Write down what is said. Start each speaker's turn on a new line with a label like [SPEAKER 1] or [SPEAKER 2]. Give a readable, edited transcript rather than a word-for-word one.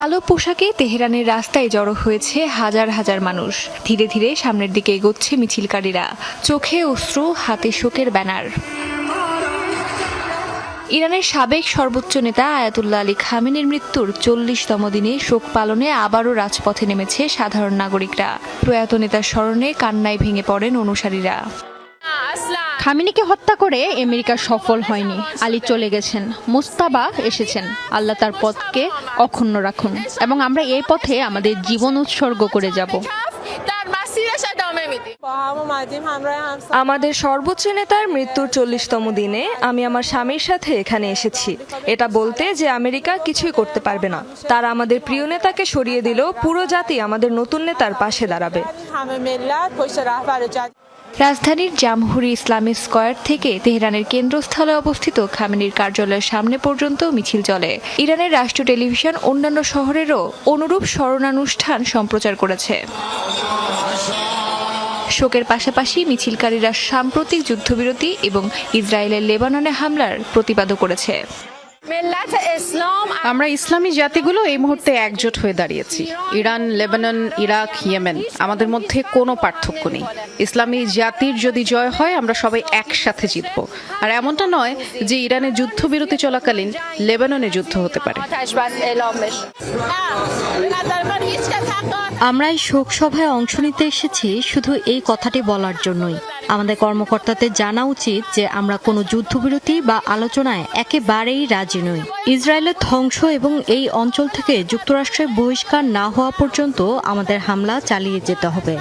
[SPEAKER 1] কালো পোশাকে তেহরানের রাস্তায় জড়ো হয়েছে হাজার হাজার মানুষ। ধীরে ধীরে সামনের দিকে এগোচ্ছে মিছিলকারীরা, চোখে অশ্রু, হাতে শোকের ব্যানার। ইরানের সাবেক সর্বোচ্চ নেতা আয়াতুল্লাহ আলী খামেনির মৃত্যুর ৪০তম দিনে শোক পালনে আবারও রাজপথে নেমেছে সাধারণ নাগরিকরা। প্রয়াত নেতার স্মরণে কান্নায় ভেঙে পড়েন অনুসারীরা।
[SPEAKER 2] খামেনিকে হত্যা করে আমেরিকা সফল হয়নি। আলী চলে গেছেন, মুস্তাবা এসেছেন। আল্লাহ তার পথকে অক্ষুণ্ণ রাখুন এবং আমরা এই পথে আমাদের জীবন উৎসর্গ করে যাব।
[SPEAKER 3] আমাদের সর্বোচ্চ নেতার মৃত্যুর ৪০তম দিনে আমি আমার স্বামীর সাথে এখানে এসেছি, এটা বলতে যে আমেরিকা কিছুই করতে পারবে না। তারা আমাদের প্রিয় নেতাকে সরিয়ে দিলেও পুরো জাতি আমাদের নতুন নেতার পাশে দাঁড়াবে।
[SPEAKER 1] রাজধানীর জামহুরি ইসলামী স্কয়ার থেকে তেহরানের কেন্দ্রস্থলে অবস্থিত খামেনির কার্যালয়ের সামনে পর্যন্ত মিছিল চলে। ইরানের রাষ্ট্রীয় টেলিভিশন অন্যান্য শহরেরও অনুরূপ স্মরণানুষ্ঠান সম্প্রচার করেছে। শোকের পাশাপাশি মিছিলকারীরা সাম্প্রতিক যুদ্ধবিরতি এবং ইসরায়েলের লেবাননে হামলার প্রতিবাদও করেছে।
[SPEAKER 2] আমরা ইসলামী জাতিগুলো এই মুহূর্তে একজোট হয়ে দাঁড়িয়েছি। ইরান, লেবানন, ইরাক, ইয়েমেন, আমাদের মধ্যে কোনো পার্থক্য নেই। ইসলামী জাতির যদি জয় হয় আমরা সবাই একসাথে জিতব। আর এমনটা নয় যে ইরানের যুদ্ধবিরতি চলাকালীন লেবাননে যুদ্ধ হতে পারে।
[SPEAKER 4] আমরা এই শোক সভায় অংশ নিতে এসেছি শুধু এই কথাটি বলার জন্যই। আমাদের কর্মকর্তাদের জানা উচিত যে আমরা কোনো যুদ্ধবিরতি বা আলোচনায় একেবারেই রাজি নই। ইসরায়েলের ধ্বংস এবং এই অঞ্চল থেকে যুক্তরাষ্ট্রের বহিষ্কার না হওয়া পর্যন্ত আমাদের হামলা চালিয়ে যেতে হবে।